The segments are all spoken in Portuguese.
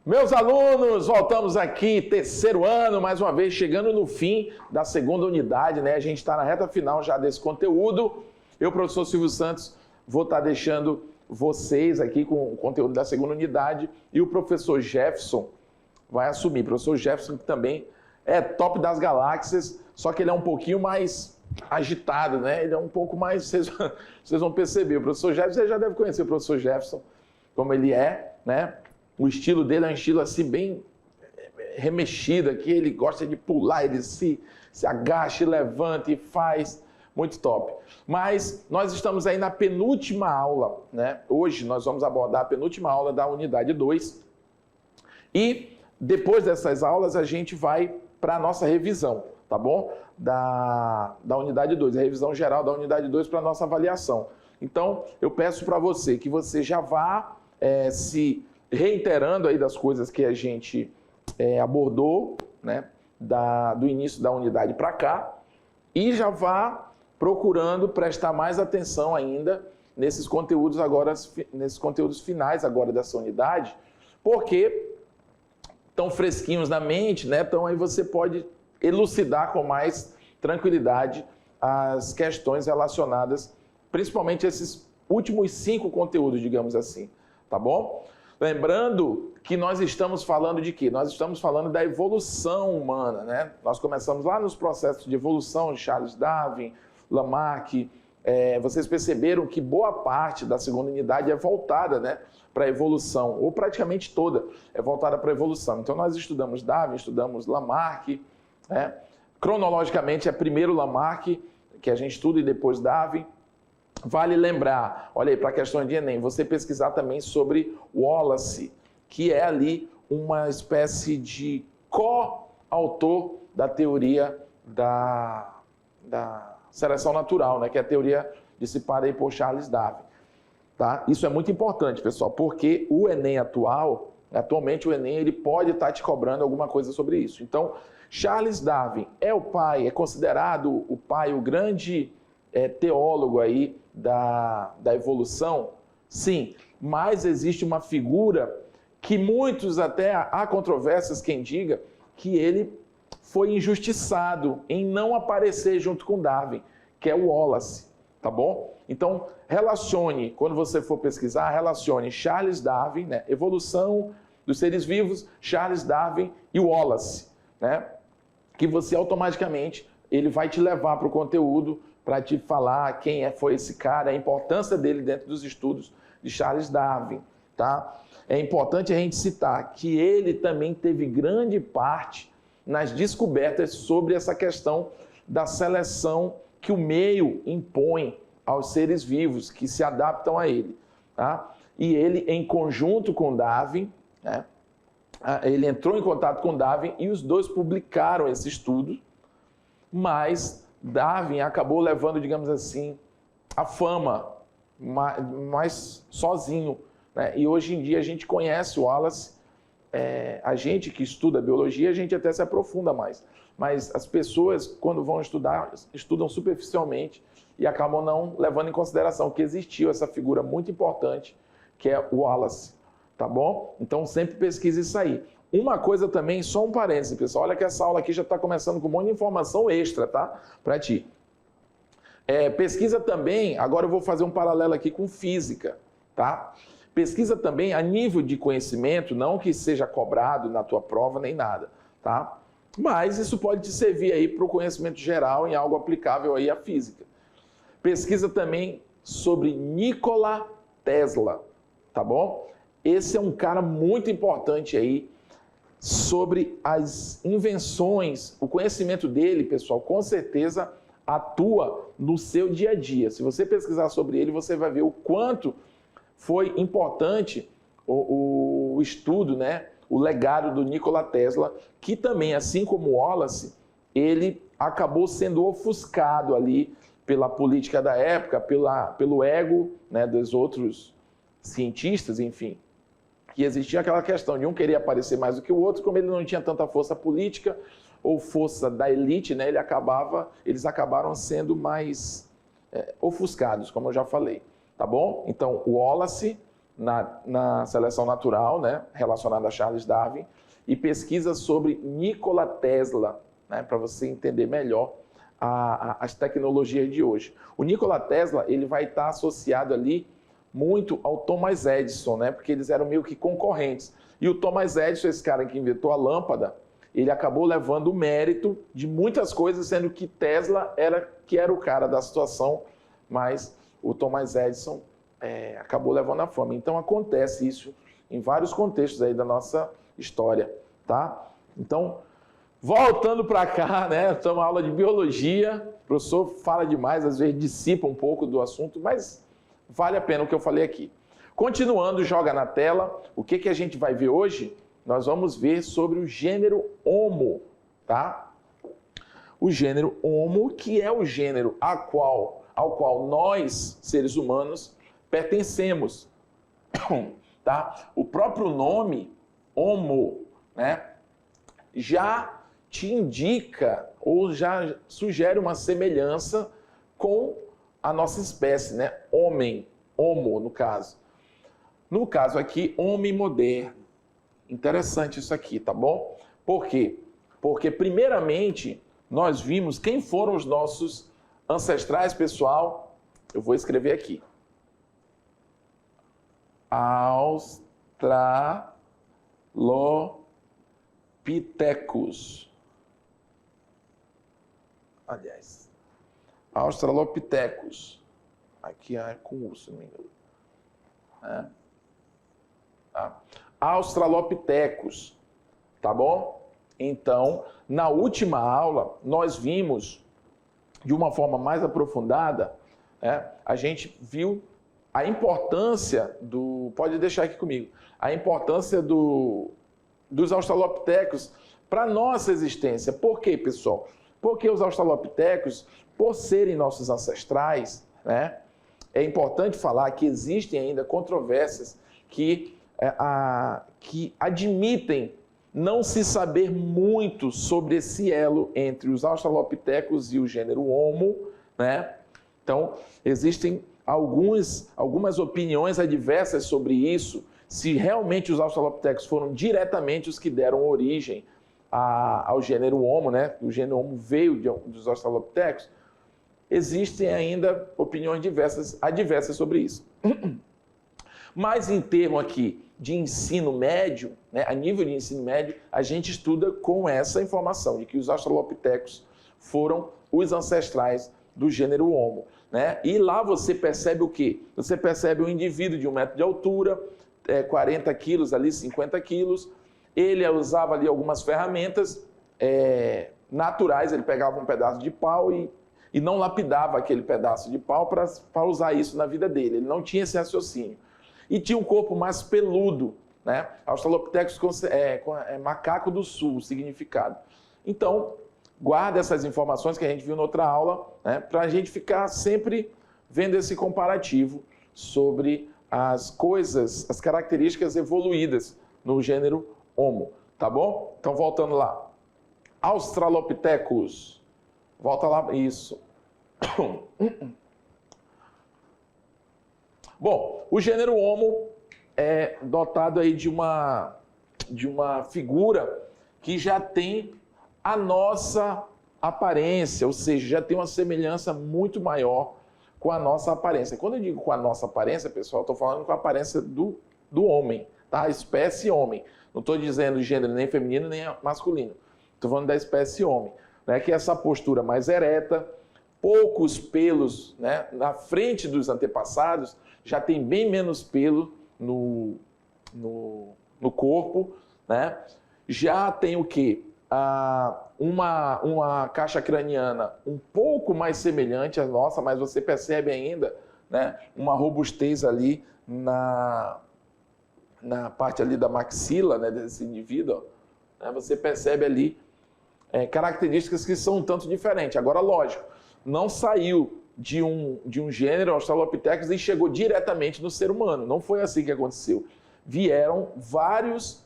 Meus alunos, voltamos aqui, terceiro ano, mais uma vez, chegando no fim da segunda unidade, né? A gente está na reta final já desse conteúdo. Eu, professor Silvio Santos, vou estar deixando vocês aqui com o conteúdo da segunda unidade e o professor Jefferson vai assumir. O professor Jefferson que também é top das galáxias, só que ele é um pouquinho mais agitado, né? Ele é um pouco mais, vocês vão perceber. O professor Jefferson, você já deve conhecer o professor Jefferson, como ele é, né? O estilo dele é um estilo assim bem remexido aqui, ele gosta de pular, ele se agacha, levanta e faz, muito top. Mas nós estamos aí na penúltima aula, né? Hoje nós vamos abordar a penúltima aula da unidade 2 e depois dessas aulas a gente vai para a nossa revisão, tá bom? Da unidade 2, a revisão geral da unidade 2 para a nossa avaliação. Então eu peço para você que você já vá se reiterando aí das coisas que a gente abordou, né, do início da unidade para cá, e já vá procurando prestar mais atenção ainda nesses conteúdos agora, nesses conteúdos finais agora dessa unidade, porque estão fresquinhos na mente, né? Então aí você pode elucidar com mais tranquilidade as questões relacionadas, principalmente esses últimos 5 conteúdos, digamos assim, tá bom? Lembrando que nós estamos falando de quê? Nós estamos falando da evolução humana, né? Nós começamos lá nos processos de evolução de Charles Darwin, Lamarck. Vocês perceberam que boa parte da segunda unidade é voltada, né, para a evolução, ou praticamente toda é voltada para a evolução. Então nós estudamos Darwin, estudamos Lamarck, né? Cronologicamente é primeiro Lamarck, que a gente estuda, e depois Darwin. Vale lembrar, olha aí, para questões de Enem, você pesquisar também sobre Wallace, que é ali uma espécie de co-autor da teoria da seleção natural, né, que é a teoria dissipada aí por Charles Darwin. Tá? Isso é muito importante, pessoal, porque o Enem atualmente o Enem ele pode estar te cobrando alguma coisa sobre isso. Então, Charles Darwin é o pai, é considerado o pai, o grande teólogo aí da evolução? Sim, mas existe uma figura que muitos, até há controvérsias quem diga, que ele foi injustiçado em não aparecer junto com Darwin, que é o Wallace, tá bom? Então, relacione, quando você for pesquisar, relacione Charles Darwin, né, evolução dos seres vivos, Charles Darwin e Wallace, né, que você automaticamente, ele vai te levar para o conteúdo, para te falar quem foi esse cara, a importância dele dentro dos estudos de Charles Darwin, tá? É importante a gente citar que ele também teve grande parte nas descobertas sobre essa questão da seleção que o meio impõe aos seres vivos que se adaptam a ele, tá? E ele, em conjunto com Darwin, né, ele entrou em contato com Darwin e os dois publicaram esse estudo, mas Darwin acabou levando, digamos assim, a fama mais sozinho, né? E hoje em dia a gente conhece o Wallace, a gente que estuda biologia, a gente até se aprofunda mais. Mas as pessoas, quando vão estudar, estudam superficialmente e acabam não levando em consideração que existiu essa figura muito importante, que é o Wallace, tá bom? Então sempre pesquise isso aí. Uma coisa também, só um parênteses, pessoal, olha que essa aula aqui já está começando com um monte de informação extra, tá? Para ti. Pesquisa também, agora eu vou fazer um paralelo aqui com física, tá? Pesquisa também a nível de conhecimento, não que seja cobrado na tua prova nem nada, tá? Mas isso pode te servir aí para o conhecimento geral em algo aplicável aí à física. Pesquisa também sobre Nikola Tesla, tá bom? Esse é um cara muito importante aí, sobre as invenções. O conhecimento dele, pessoal, com certeza atua no seu dia a dia. Se você pesquisar sobre ele, você vai ver o quanto foi importante o estudo, né? O legado do Nikola Tesla, que também, assim como Wallace, ele acabou sendo ofuscado ali pela política da época, pelo ego, né, dos outros cientistas, enfim. Que existia aquela questão de um querer aparecer mais do que o outro, como ele não tinha tanta força política ou força da elite, né, eles acabaram sendo mais ofuscados, como eu já falei, tá bom? Então, o Wallace, na seleção natural, né, relacionada a Charles Darwin, e pesquisa sobre Nikola Tesla, né, para você entender melhor as tecnologias de hoje. O Nikola Tesla ele vai estar associado ali muito ao Thomas Edison, né, porque eles eram meio que concorrentes. E o Thomas Edison, esse cara que inventou a lâmpada, ele acabou levando o mérito de muitas coisas, sendo que Tesla era o cara da situação, mas o Thomas Edison acabou levando a fama. Então acontece isso em vários contextos aí da nossa história, tá? Então, voltando para cá, né? Estamos na aula de biologia, o professor fala demais, às vezes dissipa um pouco do assunto, mas vale a pena o que eu falei aqui. Continuando, joga na tela, o que a gente vai ver hoje? Nós vamos ver sobre o gênero Homo, tá? O gênero Homo, que é o gênero ao qual nós, seres humanos, pertencemos, tá? O próprio nome, Homo, né, já te indica ou já sugere uma semelhança com a nossa espécie, né? Homem, Homo, no caso. No caso aqui, homem moderno. Interessante isso aqui, tá bom? Por quê? Porque, primeiramente, nós vimos quem foram os nossos ancestrais, pessoal. Eu vou escrever aqui. Australopithecus. Aliás, Australopithecus. Aqui é com U, se não me engano. Tá? Australopithecus, tá bom? Então, na última aula, nós vimos, de uma forma mais aprofundada, né, a gente viu a importância pode deixar aqui comigo, a importância dos Australopithecus para a nossa existência. Por quê, pessoal? Porque os Australopithecus, por serem nossos ancestrais, né, é importante falar que existem ainda controvérsias que admitem não se saber muito sobre esse elo entre os Australopithecus e o gênero Homo, né? Então, existem algumas opiniões adversas sobre isso, se realmente os Australopithecus foram diretamente os que deram origem ao gênero Homo, né? O gênero Homo veio dos Australopithecus. Existem ainda opiniões adversas sobre isso. Mas em termos aqui de ensino médio, né, a nível de ensino médio, a gente estuda com essa informação de que os Australopithecus foram os ancestrais do gênero Homo, né? E lá você percebe o quê? Você percebe um indivíduo de 1 metro de altura, 40 quilos ali, 50 quilos. Ele usava ali algumas ferramentas naturais, ele pegava um pedaço de pau e não lapidava aquele pedaço de pau para usar isso na vida dele. Ele não tinha esse raciocínio. E tinha um corpo mais peludo, né? Australopithecus é macaco do sul, o significado. Então, guarda essas informações que a gente viu na outra aula, né? Para a gente ficar sempre vendo esse comparativo sobre as coisas, as características evoluídas no gênero Homo, tá bom? Então, voltando lá. Australopithecus. Volta lá, isso. Bom, o gênero Homo é dotado aí de uma figura que já tem a nossa aparência, ou seja, já tem uma semelhança muito maior com a nossa aparência. Quando eu digo com a nossa aparência, pessoal, estou falando com a aparência do homem, tá? A espécie homem. Não estou dizendo gênero nem feminino nem masculino. Estou falando da espécie homem, né? Que é essa postura mais ereta, poucos pelos, né, na frente dos antepassados, já tem bem menos pelo no corpo, né? Já tem o quê? Uma caixa craniana um pouco mais semelhante à nossa, mas você percebe ainda, né, uma robustez ali na parte ali da maxila, né, desse indivíduo, né? Você percebe ali características que são um tanto diferentes. Agora, lógico, não saiu de um gênero Australopithecus e chegou diretamente no ser humano. Não foi assim que aconteceu. Vieram várias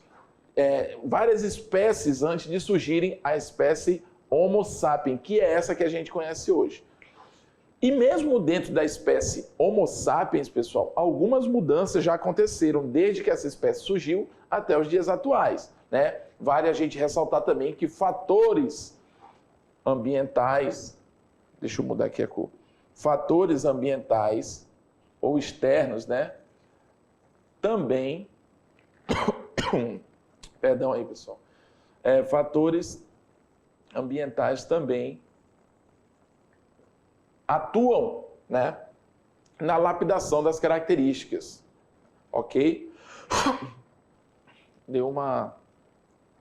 espécies antes de surgirem a espécie Homo sapiens, que é essa que a gente conhece hoje. E mesmo dentro da espécie Homo sapiens, pessoal, algumas mudanças já aconteceram desde que essa espécie surgiu até os dias atuais, né? Vale a gente ressaltar também que fatores ambientais, deixa eu mudar aqui a cor, fatores ambientais ou externos, né? Também, perdão aí, pessoal, fatores ambientais também atuam, né, na lapidação das características, ok? Deu uma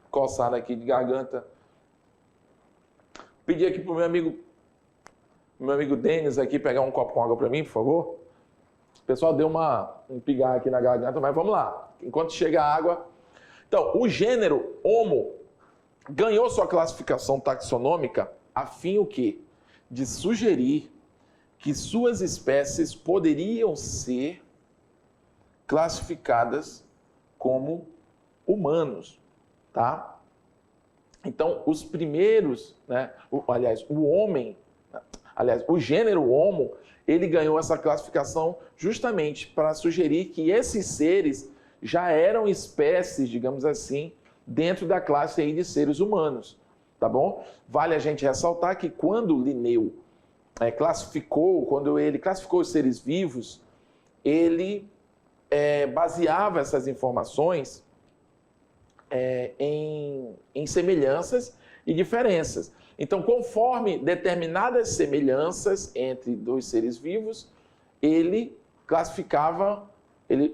coçada aqui de garganta. Pedi aqui pro meu amigo Denis aqui pegar um copo com água para mim, por favor. O pessoal deu um pigar aqui na garganta, mas vamos lá. Enquanto chega a água. Então, o gênero Homo ganhou sua classificação taxonômica a fim o quê? De sugerir que suas espécies poderiam ser classificadas como humanos, tá? Então, os primeiros, né, o gênero Homo, ele ganhou essa classificação justamente para sugerir que esses seres já eram espécies, digamos assim, dentro da classe aí de seres humanos, tá bom? Vale a gente ressaltar que quando Linneu quando ele classificou os seres vivos, ele baseava essas informações em semelhanças e diferenças. Então, conforme determinadas semelhanças entre dois seres vivos, ele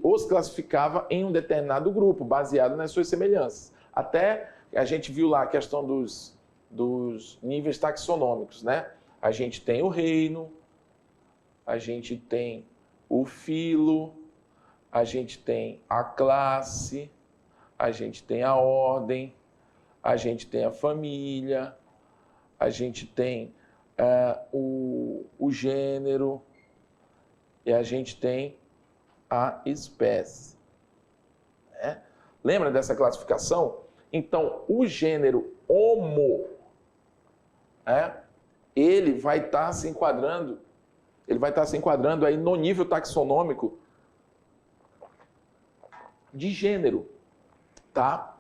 os classificava em um determinado grupo, baseado nas suas semelhanças. Até a gente viu lá a questão dos níveis taxonômicos, né? A gente tem o reino, a gente tem o filo, a gente tem a classe, a gente tem a ordem, a gente tem a família, a gente tem o gênero e a gente tem a espécie. Né? Lembra dessa classificação? Então, o gênero Homo, ele vai estar se enquadrando aí no nível taxonômico de gênero, tá?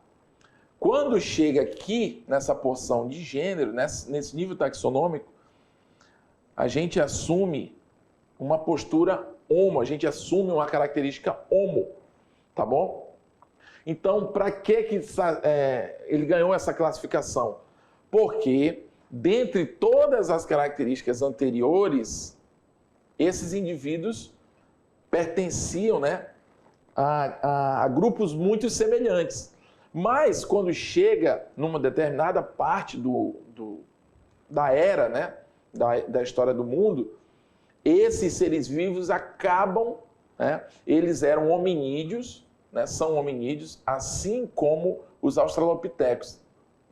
Quando chega aqui nessa porção de gênero, nesse nível taxonômico, a gente assume uma postura homo, a gente assume uma característica homo, tá bom? Então, para que ele ganhou essa classificação? Porque, dentre todas as características anteriores, esses indivíduos pertenciam, né, a grupos muito semelhantes. Mas, quando chega numa determinada parte da era, né, da história do mundo, esses seres vivos acabam, né, eles eram hominídeos, né, são hominídeos, assim como os australopitecos.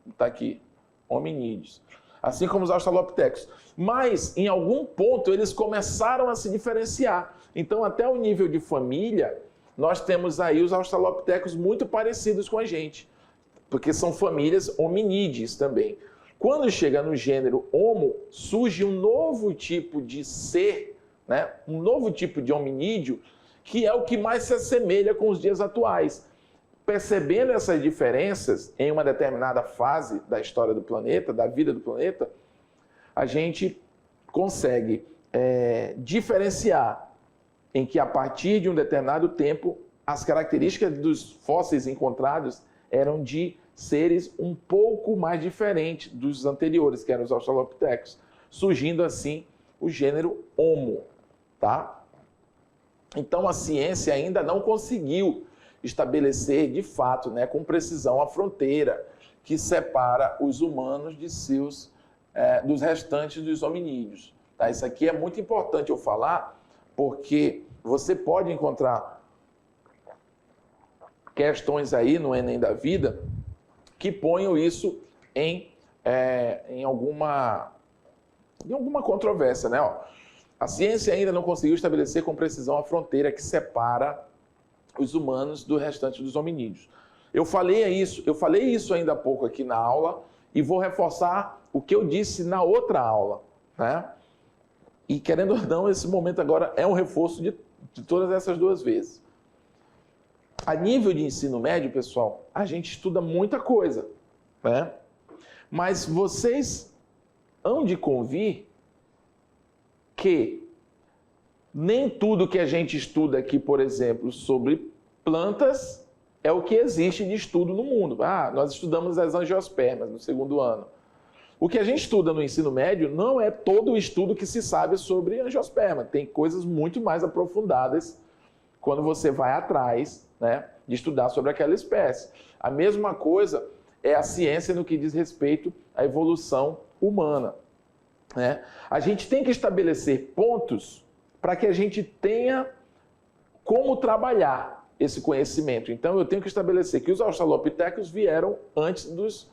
Está aqui, hominídeos. Assim como os australopitecos. Mas, em algum ponto, eles começaram a se diferenciar. Então, até o nível de família, nós temos aí os australopitecos muito parecidos com a gente, porque são famílias hominídeas também. Quando chega no gênero Homo, surge um novo tipo de ser, né? Um novo tipo de hominídeo, que é o que mais se assemelha com os dias atuais. Percebendo essas diferenças em uma determinada fase da história do planeta, da vida do planeta, a gente consegue diferenciar em que, a partir de um determinado tempo, as características dos fósseis encontrados eram de seres um pouco mais diferentes dos anteriores, que eram os australopitecos, surgindo assim o gênero Homo, tá? Então a ciência ainda não conseguiu estabelecer de fato, né, com precisão, a fronteira que separa os humanos dos restantes dos hominídeos. Tá? Isso aqui é muito importante eu falar, porque você pode encontrar questões aí no Enem da vida que ponham isso em alguma controvérsia, né? Ó, a ciência ainda não conseguiu estabelecer com precisão a fronteira que separa os humanos do restante dos hominídeos. Eu falei isso ainda há pouco aqui na aula e vou reforçar o que eu disse na outra aula, né? E querendo ou não, esse momento agora é um reforço de todas essas duas vezes. A nível de ensino médio, pessoal, a gente estuda muita coisa, né? Mas vocês hão de convir que nem tudo que a gente estuda aqui, por exemplo, sobre plantas é o que existe de estudo no mundo. Nós estudamos as angiospermas no segundo ano. O que a gente estuda no ensino médio não é todo o estudo que se sabe sobre angiosperma. Tem coisas muito mais aprofundadas quando você vai atrás, né, de estudar sobre aquela espécie. A mesma coisa é a ciência no que diz respeito à evolução humana, né? A gente tem que estabelecer pontos para que a gente tenha como trabalhar esse conhecimento. Então, eu tenho que estabelecer que os australopithecus vieram antes dos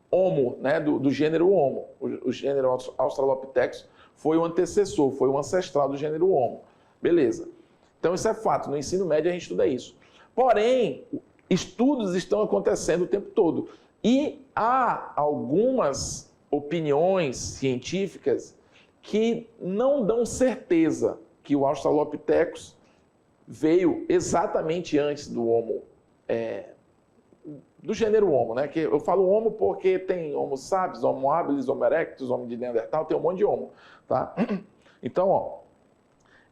Homo, né, do gênero Homo. O gênero Australopithecus foi o antecessor, foi o ancestral do gênero Homo. Beleza. Então, isso é fato. No ensino médio, a gente estuda isso. Porém, estudos estão acontecendo o tempo todo. E há algumas opiniões científicas que não dão certeza que o Australopithecus veio exatamente antes do Homo, do gênero Homo, né? Que eu falo Homo porque tem Homo sapiens, Homo habilis, Homo erectus, Homo de Neandertal, tem um monte de Homo, tá? Então, ó,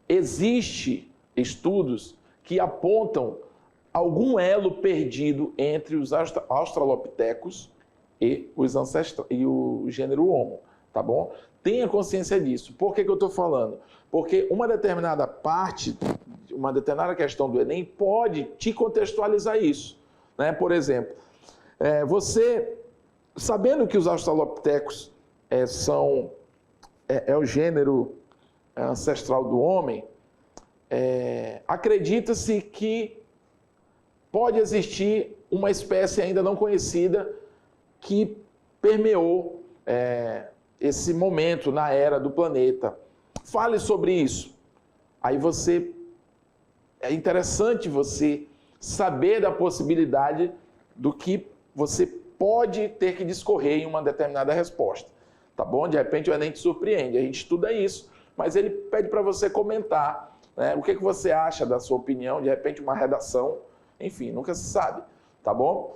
existe estudos que apontam algum elo perdido entre os Australopithecus e o gênero Homo, tá bom? Tenha consciência disso. Por que eu estou falando? Porque uma determinada parte, uma determinada questão do Enem pode te contextualizar isso, né? Por exemplo, você, sabendo que os Australopithecus é o gênero ancestral do homem, acredita-se que pode existir uma espécie ainda não conhecida que permeou esse momento na era do planeta. Fale sobre isso. Aí é interessante você saber da possibilidade do que você pode ter que discorrer em uma determinada resposta. Tá bom? De repente o Enem te surpreende. A gente estuda isso, mas ele pede para você comentar, né, o que você acha da sua opinião, de repente uma redação, enfim, nunca se sabe. Tá bom?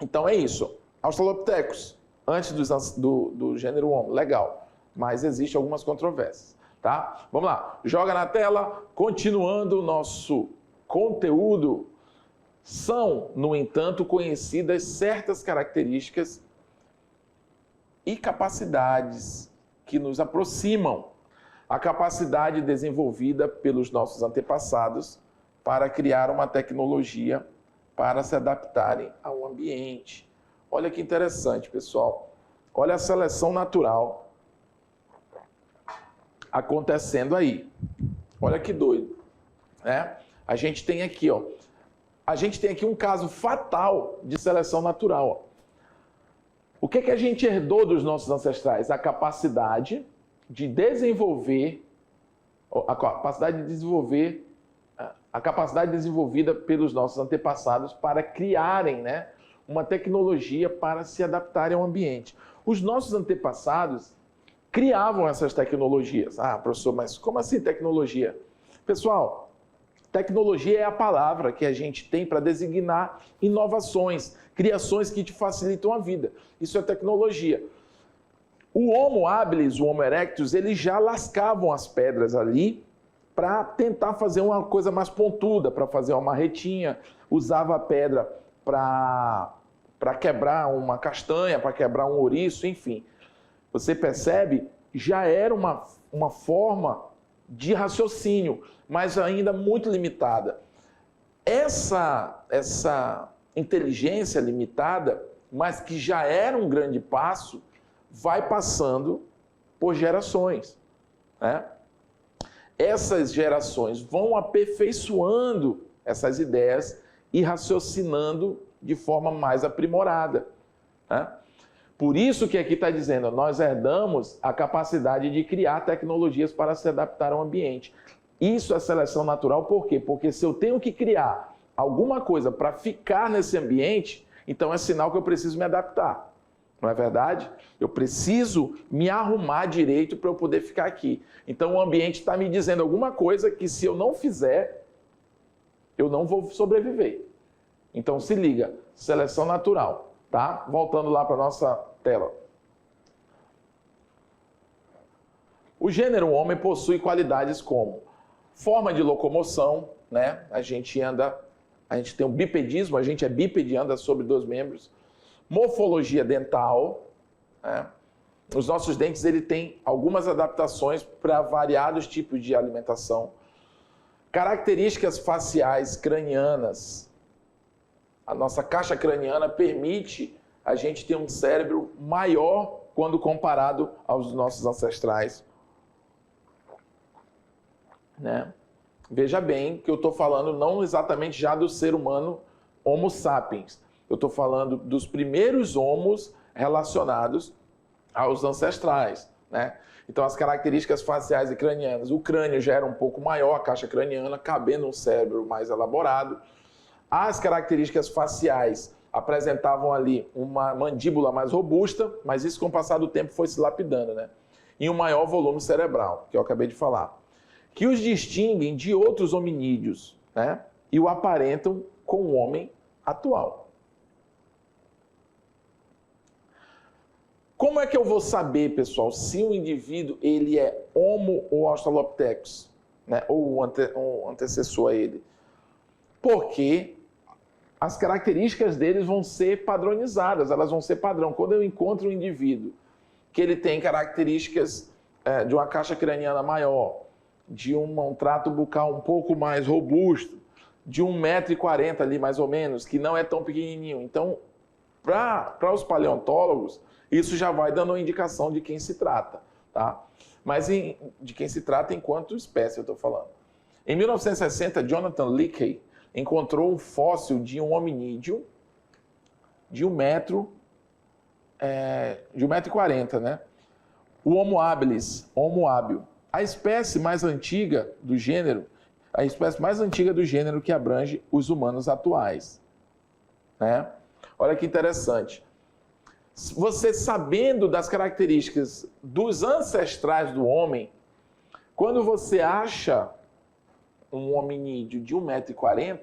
Então é isso. Australopithecus, antes do gênero Homo, legal. Mas existem algumas controvérsias. Tá? Vamos lá. Joga na tela. Continuando o nosso conteúdo. São, no entanto, conhecidas certas características e capacidades que nos aproximam. A capacidade desenvolvida pelos nossos antepassados para criar uma tecnologia para se adaptarem ao ambiente. Olha que interessante, pessoal. Olha a seleção natural acontecendo aí. Olha que doido, né? A gente tem aqui, ó. A gente tem aqui um caso fatal de seleção natural. Ó. O que a gente herdou dos nossos ancestrais? A capacidade de desenvolver, a capacidade desenvolvida pelos nossos antepassados para criarem, né, uma tecnologia para se adaptarem ao ambiente. Os nossos antepassados criavam essas tecnologias. Professor, mas como assim tecnologia? Pessoal, tecnologia é a palavra que a gente tem para designar inovações, criações que te facilitam a vida. Isso é tecnologia. O Homo habilis, o Homo erectus, eles já lascavam as pedras ali para tentar fazer uma coisa mais pontuda, para fazer uma marretinha, usava a pedra para quebrar uma castanha, para quebrar um ouriço, enfim. Você percebe? Já era uma forma de raciocínio, mas ainda muito limitada. Essa inteligência limitada, mas que já era um grande passo, vai passando por gerações, né? Essas gerações vão aperfeiçoando essas ideias e raciocinando de forma mais aprimorada, né? Por isso que aqui está dizendo, nós herdamos a capacidade de criar tecnologias para se adaptar ao ambiente. Isso é seleção natural, por quê? Porque se eu tenho que criar alguma coisa para ficar nesse ambiente, então é sinal que eu preciso me adaptar, Não é verdade? Eu preciso me arrumar direito para eu poder ficar aqui. Então o ambiente está me dizendo alguma coisa que se eu não fizer, eu não vou sobreviver. Então se liga, seleção natural, tá? Voltando lá para a nossa tela. O gênero homem possui qualidades como forma de locomoção, né? A gente tem um bipedismo, a gente é bípede, anda sobre 2 membros. Morfologia dental, né? Os nossos dentes ele tem algumas adaptações para variados tipos de alimentação. Características faciais cranianas. A nossa caixa craniana permite a gente ter um cérebro maior quando comparado aos nossos ancestrais. Né? Veja bem que eu estou falando não exatamente já do ser humano Homo sapiens. Eu estou falando dos primeiros homos relacionados aos ancestrais. Né? Então, as características faciais e cranianas. O crânio já era um pouco maior, a caixa craniana, cabendo um cérebro mais elaborado. As características faciais apresentavam ali uma mandíbula mais robusta, mas isso com o passar do tempo foi se lapidando, né? E um maior volume cerebral, que eu acabei de falar, que os distinguem de outros hominídeos, né? E o aparentam com o homem atual. Como é que eu vou saber, pessoal, se um indivíduo ele é Homo ou Australopithecus, né? Ou um antecessor a ele? Porque as características deles vão ser padronizadas, elas vão ser padrão. Quando eu encontro um indivíduo que ele tem características de uma caixa craniana maior, de um trato bucal um pouco mais robusto, de 1,40 m ali mais ou menos, que não é tão pequenininho. Então, para os paleontólogos, isso já vai dando uma indicação de quem se trata, tá? Mas de quem se trata enquanto espécie, eu estou falando. Em 1960, Jonathan Leakey encontrou um fóssil de um hominídeo de 1,40 m, né? O Homo habilis, Homo hábil. A espécie mais antiga do gênero que abrange os humanos atuais. Né? Olha que interessante. Você sabendo das características dos ancestrais do homem, quando você acha um hominídeo de 1,40 m,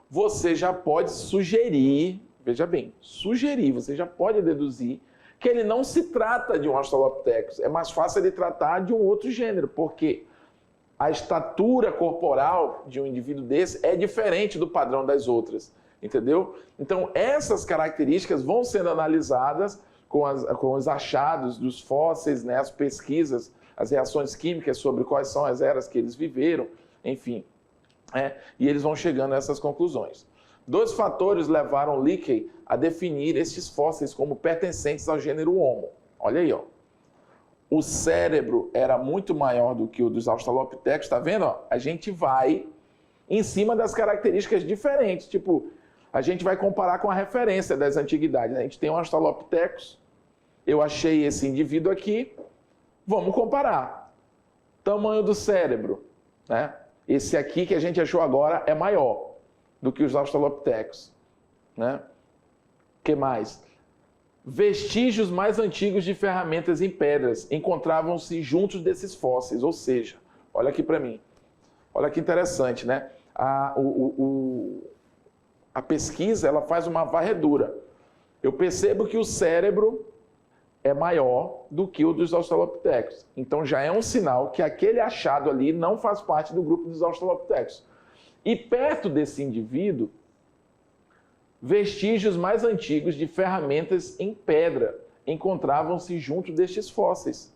você já pode sugerir, veja bem, você já pode deduzir que ele não se trata de um Australopithecus. É mais fácil ele tratar de um outro gênero, porque a estatura corporal de um indivíduo desse é diferente do padrão das outras, entendeu? Então, essas características vão sendo analisadas com os achados dos fósseis, né, as pesquisas, as reações químicas sobre quais são as eras que eles viveram, enfim. E eles vão chegando a essas conclusões. 2 fatores levaram Leakey a definir estes fósseis como pertencentes ao gênero Homo. Olha aí, ó. O cérebro era muito maior do que o dos Australopithecus, tá vendo? Ó? A gente vai em cima das características diferentes. Tipo, a gente vai comparar com a referência das antiguidades. A gente tem um Australopithecus, eu achei esse indivíduo aqui, vamos comparar. Tamanho do cérebro, né? Esse aqui que a gente achou agora é maior do que os Australopithecus, né? Que mais? Vestígios mais antigos de ferramentas em pedras encontravam-se juntos desses fósseis, ou seja, olha aqui para mim, olha que interessante, né? A pesquisa ela faz uma varredura. Eu percebo que o cérebro é maior do que o dos Australopithecus, então já é um sinal que aquele achado ali não faz parte do grupo dos Australopithecus. E perto desse indivíduo, vestígios mais antigos de ferramentas em pedra encontravam-se junto destes fósseis.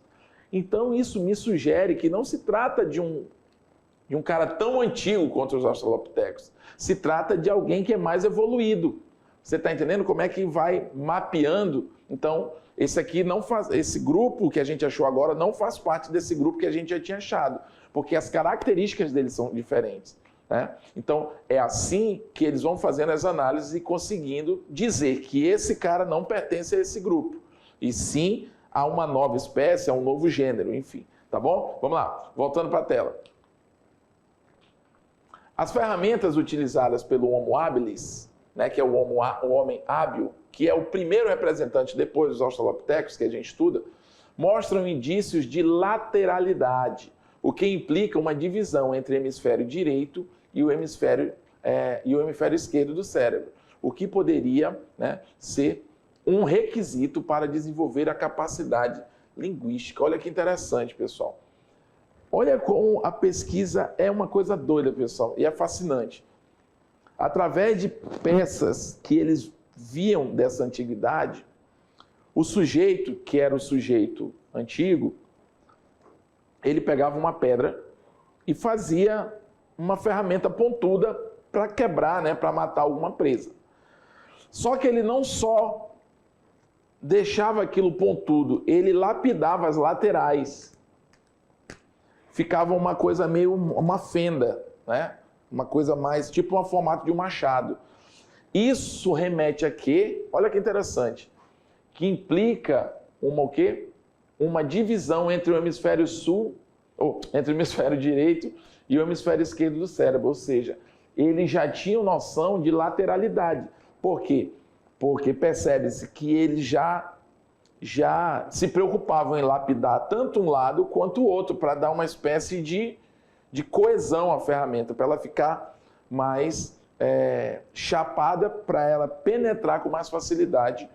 Então isso me sugere que não se trata de um cara tão antigo quanto os Australopithecus. Se trata de alguém que é mais evoluído. Você está entendendo como é que vai mapeando? Então, esse grupo que a gente achou agora não faz parte desse grupo que a gente já tinha achado, porque as características deles são diferentes. Né? Então, é assim que eles vão fazendo as análises e conseguindo dizer que esse cara não pertence a esse grupo, e sim a uma nova espécie, a um novo gênero, enfim. Tá bom? Vamos lá, voltando para a tela. As ferramentas utilizadas pelo Homo habilis, né, que é o homem hábil, que é o primeiro representante depois dos australopithecus que a gente estuda, mostram indícios de lateralidade, o que implica uma divisão entre o hemisfério direito e o hemisfério esquerdo do cérebro, o que poderia, né, ser um requisito para desenvolver a capacidade linguística. Olha que interessante, pessoal. Olha como a pesquisa é uma coisa doida, pessoal, e é fascinante. Através de peças que eles viam dessa antiguidade, o sujeito, que era o sujeito antigo, ele pegava uma pedra e fazia uma ferramenta pontuda para quebrar, né, para matar alguma presa. Só que ele não só deixava aquilo pontudo, ele lapidava as laterais. Ficava uma coisa meio uma fenda, né? Uma coisa mais tipo um formato de um machado. Isso remete a quê? Olha que interessante. Que implica o quê? Uma divisão entre o hemisfério sul, ou entre o hemisfério direito e o hemisfério esquerdo do cérebro. Ou seja, eles já tinham noção de lateralidade. Por quê? Porque percebe-se que eles já se preocupavam em lapidar tanto um lado quanto o outro, para dar uma espécie de coesão à ferramenta, para ela ficar mais chapada, para ela penetrar com mais facilidade,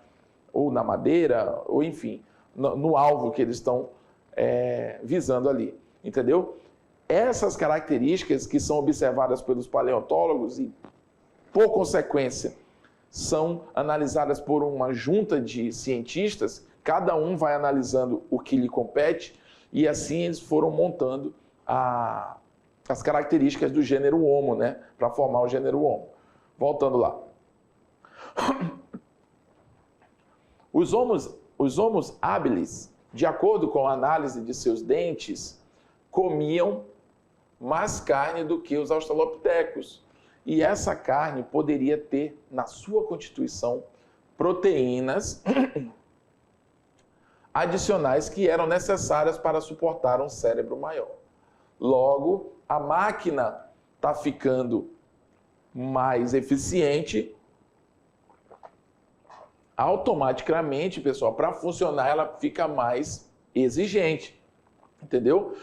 ou na madeira, ou enfim, no alvo que eles estão visando ali. Entendeu? Essas características que são observadas pelos paleontólogos e, por consequência, são analisadas por uma junta de cientistas, cada um vai analisando o que lhe compete, e assim eles foram montando as características do gênero Homo, né, para formar o gênero Homo. Voltando lá. Os Homos habilis, de acordo com a análise de seus dentes, comiam mais carne do que os australopithecus. E essa carne poderia ter, na sua constituição, proteínas adicionais que eram necessárias para suportar um cérebro maior. Logo, a máquina está ficando mais eficiente. Automaticamente, pessoal, para funcionar, ela fica mais exigente. Entendeu?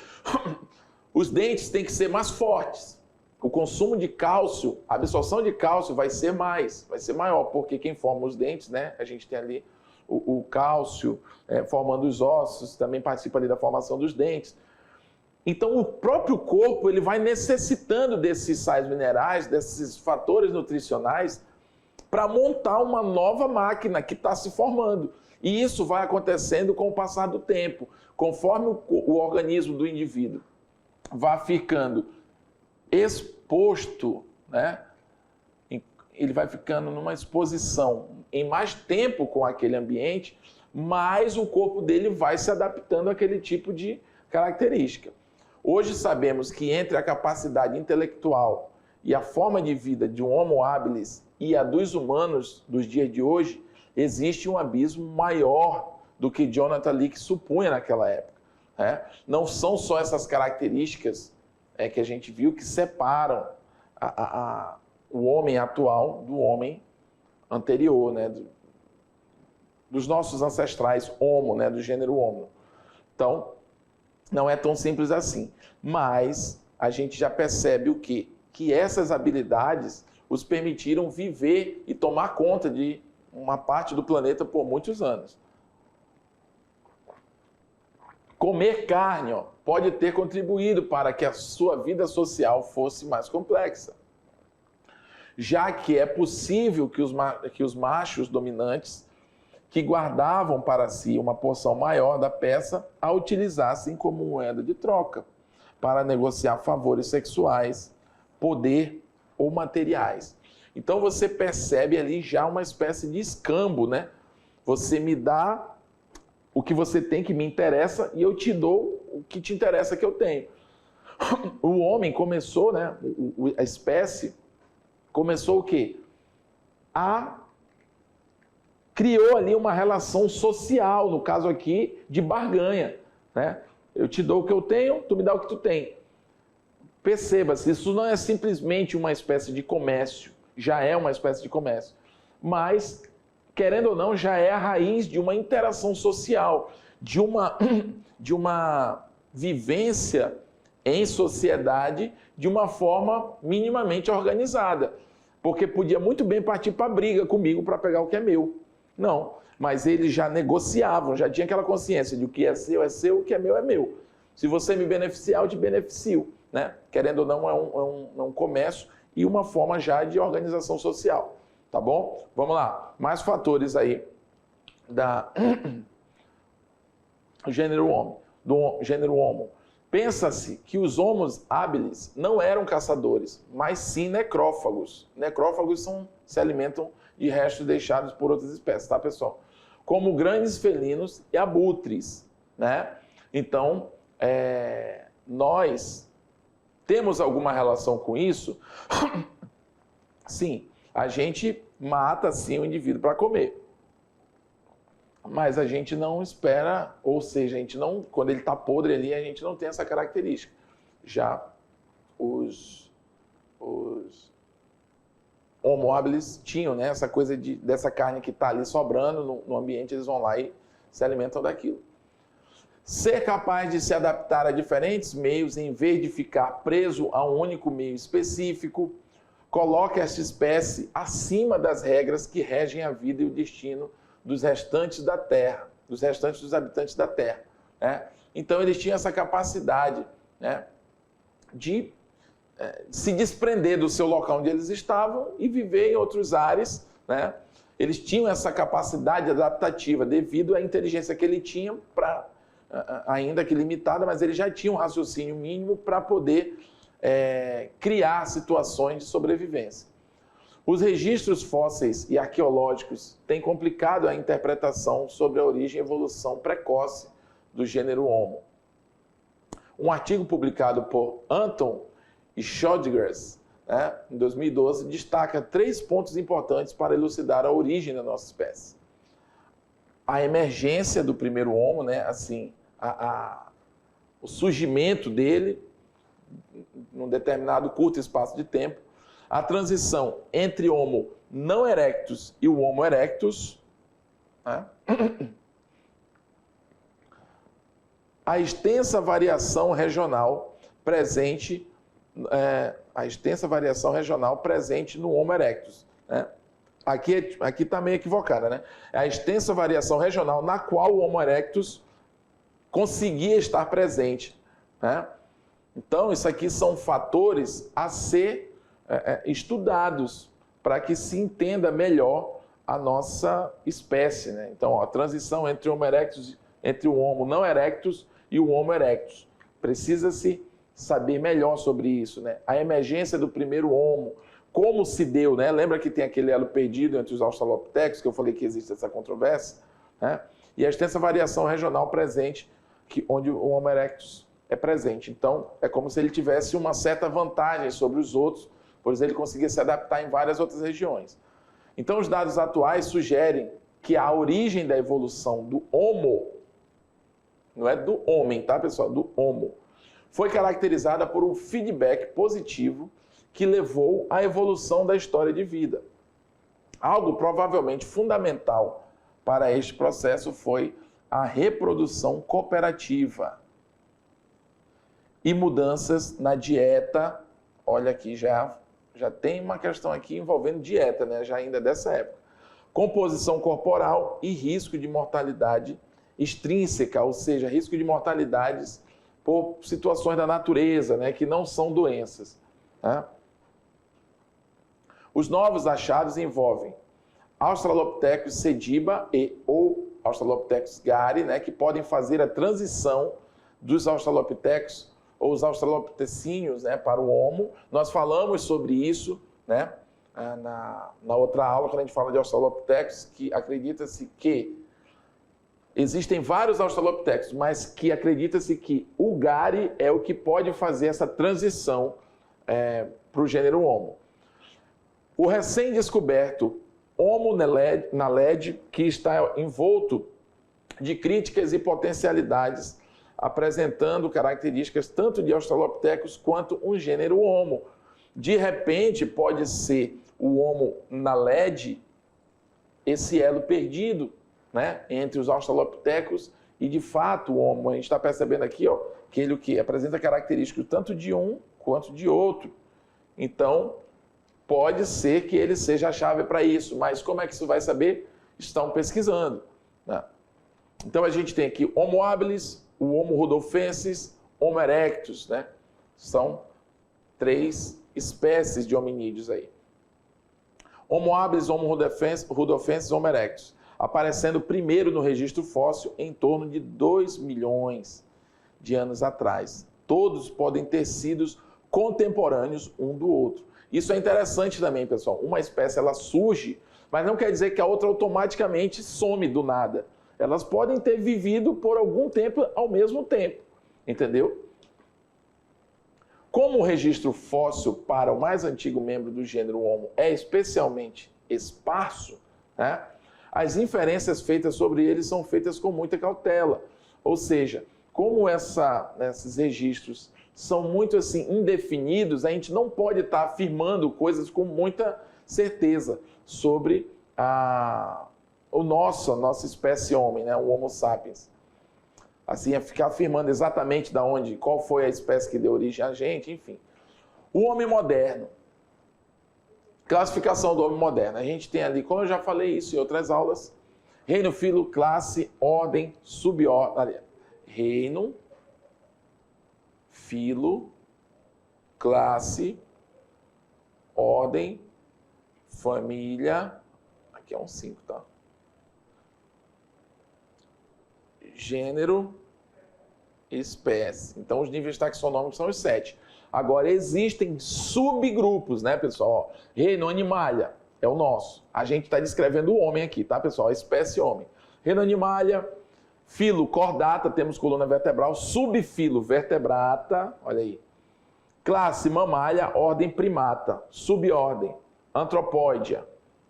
Os dentes têm que ser mais fortes. O consumo de cálcio, a absorção de cálcio vai ser maior, porque quem forma os dentes, né? A gente tem ali o cálcio formando os ossos, também participa ali da formação dos dentes. Então, o próprio corpo ele vai necessitando desses sais minerais, desses fatores nutricionais, para montar uma nova máquina que está se formando. E isso vai acontecendo com o passar do tempo, conforme o organismo do indivíduo vai ficando exposto, né? Ele vai ficando numa exposição em mais tempo com aquele ambiente, mais o corpo dele vai se adaptando àquele tipo de característica. Hoje sabemos que entre a capacidade intelectual e a forma de vida de um Homo habilis e a dos humanos dos dias de hoje, existe um abismo maior do que Jonathan Leake supunha naquela época. Né? Não são só essas características que a gente viu que separam o homem atual do homem anterior, né? Dos nossos ancestrais Homo, né? Do gênero Homo. Então, não é tão simples assim. Mas a gente já percebe o quê? Que essas habilidades os permitiram viver e tomar conta de uma parte do planeta por muitos anos. Comer carne, pode ter contribuído para que a sua vida social fosse mais complexa, já que é possível que os machos dominantes, que guardavam para si uma porção maior da peça, a utilizassem como moeda de troca, para negociar favores sexuais, poder ou materiais. Então você percebe ali já uma espécie de escambo, né? Você me dá o que você tem que me interessa e eu te dou o que te interessa que eu tenho. O homem começou, né? A espécie começou o quê? Criou ali uma relação social, no caso aqui, de barganha, né? Eu te dou o que eu tenho, tu me dá o que tu tem. Perceba-se, isso não é simplesmente uma espécie de comércio. já é uma espécie de comércio. Mas, querendo ou não, já é a raiz de uma interação social, de uma vivência em sociedade de uma forma minimamente organizada. Porque podia muito bem partir para a briga comigo para pegar o que é meu. Não, mas eles já negociavam, já tinha aquela consciência de o que é seu, o que é meu. Se você me beneficiar, eu te beneficio. Né? Querendo ou não, é um comércio e uma forma já de organização social. Tá bom? Vamos lá. Mais fatores aí do gênero Homo. Pensa-se que os Homos habilis não eram caçadores, mas sim necrófagos. Necrófagos se alimentam de restos deixados por outras espécies, tá, pessoal? Como grandes felinos e abutres, né? Então, nós temos alguma relação com isso? Sim, a gente mata, sim, o indivíduo para comer. Mas a gente não espera, ou seja, a gente não, quando ele está podre ali, a gente não tem essa característica. Já os Homo habilis tinham, né, essa coisa dessa carne que está ali sobrando no ambiente, eles vão lá e se alimentam daquilo. Ser capaz de se adaptar a diferentes meios em vez de ficar preso a um único meio específico, coloca esta espécie acima das regras que regem a vida e o destino dos restantes da Terra, dos restantes dos habitantes da Terra. Né? Então, eles tinham essa capacidade, né, de se desprender do seu local onde eles estavam e viver em outros ares. Né? Eles tinham essa capacidade adaptativa devido à inteligência que ele tinha, ainda que limitada, mas ele já tinha um raciocínio mínimo para poder criar situações de sobrevivência. Os registros fósseis e arqueológicos têm complicado a interpretação sobre a origem e evolução precoce do gênero Homo. Um artigo publicado por Anton Schrödinger, né, em 2012, destaca 3 pontos importantes para elucidar a origem da nossa espécie. A emergência do primeiro Homo, né, assim, o surgimento dele num determinado curto espaço de tempo, a transição entre Homo não erectus e o Homo erectus, né? A extensa variação regional presente no Homo erectus. Né? Aqui está meio equivocada, né? A extensa variação regional na qual o Homo erectus conseguia estar presente. Né? Então, isso aqui são fatores a ser estudados para que se entenda melhor a nossa espécie. Né? Então, a transição entre o Homo erectus, entre o Homo não erectus e o Homo erectus. Precisa-se saber melhor sobre isso. Né? A emergência do primeiro Homo, como se deu, né? Lembra que tem aquele elo perdido entre os australopithecus, que eu falei que existe essa controvérsia? Né? E a extensa variação regional presente, onde o Homo erectus é presente. Então, é como se ele tivesse uma certa vantagem sobre os outros, pois ele conseguia se adaptar em várias outras regiões. Então, os dados atuais sugerem que a origem da evolução do Homo, não é do homem, tá, pessoal? Do Homo, foi caracterizada por um feedback positivo que levou à evolução da história de vida. Algo provavelmente fundamental para este processo foi a reprodução cooperativa e mudanças na dieta. Olha aqui, já tem uma questão aqui envolvendo dieta, né? Já ainda dessa época. Composição corporal e risco de mortalidade extrínseca, ou seja, risco de mortalidades por situações da natureza, né? Que não são doenças. Né? Os novos achados envolvem Australopithecus sediba ou Australopithecus gari, né? Que podem fazer a transição dos Australopithecus ou os australopitecíneos, né, para o Homo. Nós falamos sobre isso, né, na outra aula, quando a gente fala de Australopithecus, que acredita-se que existem vários Australopithecus, mas que acredita-se que o Gari é o que pode fazer essa transição para o gênero Homo. O recém-descoberto Homo naledi, que está envolto de críticas e potencialidades, apresentando características tanto de Australopithecus quanto um gênero Homo. De repente, pode ser o Homo naledi, esse elo perdido, né, entre os australopithecus e, de fato, o Homo. A gente está percebendo aqui, ó, que ele o que apresenta características tanto de um quanto de outro. Então, pode ser que ele seja a chave para isso, mas como é que isso vai saber? Estão pesquisando, né? Então, a gente tem aqui Homo habilis, o Homo rudolfensis, Homo erectus, né? São 3 espécies de hominídeos aí. Homo habilis, Homo rudolfensis, Homo erectus, aparecendo primeiro no registro fóssil em torno de 2 milhões de anos atrás. Todos podem ter sido contemporâneos um do outro. Isso é interessante também, pessoal. Uma espécie ela surge, mas não quer dizer que a outra automaticamente some do nada. Elas podem ter vivido por algum tempo ao mesmo tempo, entendeu? Como o registro fóssil para o mais antigo membro do gênero Homo é especialmente esparso, né, as inferências feitas sobre ele são feitas com muita cautela. Ou seja, como esses registros são muito assim indefinidos, a gente não pode estar afirmando coisas com muita certeza sobre a nossa espécie homem, né, o Homo sapiens. Assim, é ficar afirmando exatamente qual foi a espécie que deu origem a gente, enfim. O homem moderno. Classificação do homem moderno. A gente tem ali, como eu já falei isso em outras aulas, reino, filo, classe, ordem, subordem. Reino, filo, classe, ordem, família. Aqui é um 5, tá? Gênero, espécie. Então, os níveis taxonômicos são os 7. Agora, existem subgrupos, né, pessoal? Reino Animalia é o nosso. A gente está descrevendo o homem aqui, tá, pessoal? A espécie homem. Reino Animalia, filo, Chordata, temos coluna vertebral. Subfilo, Vertebrata, olha aí. Classe, Mamália, ordem Primata. Subordem, Antropóidea.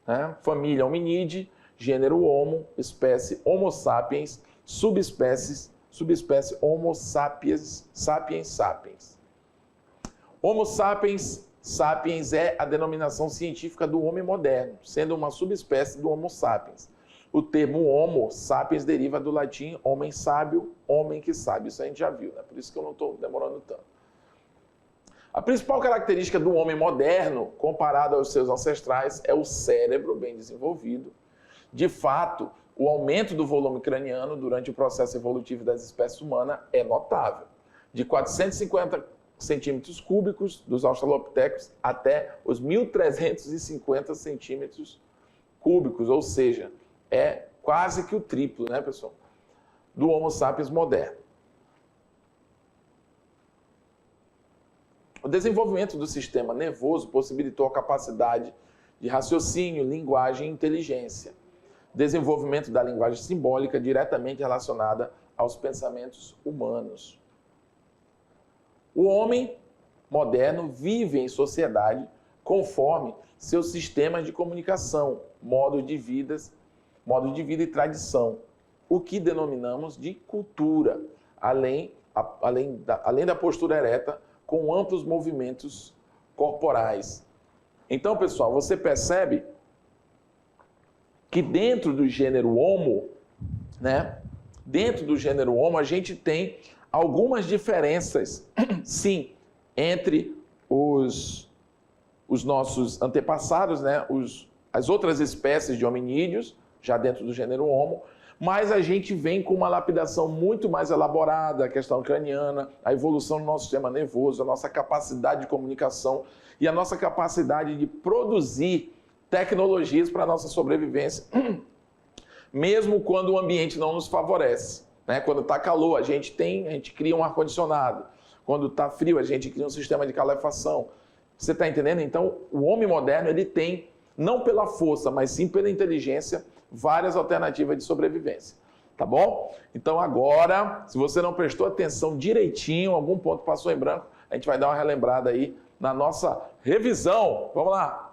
Né? Família, Hominídeo. Gênero Homo, espécie Homo sapiens. Subespécie Homo sapiens, sapiens. Homo sapiens, sapiens é a denominação científica do homem moderno, sendo uma subespécie do Homo sapiens. O termo Homo sapiens deriva do latim homem sábio, homem que sabe. Isso a gente já viu, né? Por isso que eu não estou demorando tanto. A principal característica do homem moderno, comparado aos seus ancestrais, é o cérebro bem desenvolvido. De fato, o aumento do volume craniano durante o processo evolutivo das espécies humanas é notável. De 450 centímetros cúbicos dos australopithecus até os 1.350 centímetros cúbicos, ou seja, é quase que o triplo, né, pessoal, do Homo sapiens moderno. O desenvolvimento do sistema nervoso possibilitou a capacidade de raciocínio, linguagem e inteligência. Desenvolvimento da linguagem simbólica diretamente relacionada aos pensamentos humanos. O homem moderno vive em sociedade conforme seus sistemas de comunicação, modo de vida e tradição, o que denominamos de cultura, além da postura ereta com amplos movimentos corporais. Então, pessoal, você percebe que dentro do gênero Homo, né? Dentro do gênero Homo, a gente tem algumas diferenças, sim, entre os nossos antepassados, né? As outras espécies de hominídeos, já dentro do gênero Homo, mas a gente vem com uma lapidação muito mais elaborada, a questão craniana, a evolução do nosso sistema nervoso, a nossa capacidade de comunicação e a nossa capacidade de produzir tecnologias para a nossa sobrevivência, mesmo quando o ambiente não nos favorece. Né? Quando está calor, a gente cria um ar-condicionado. Quando está frio, a gente cria um sistema de calefação. Você está entendendo? Então, o homem moderno ele tem, não pela força, mas sim pela inteligência, várias alternativas de sobrevivência. Tá bom? Então, agora, se você não prestou atenção direitinho, algum ponto passou em branco, a gente vai dar uma relembrada aí na nossa revisão. Vamos lá!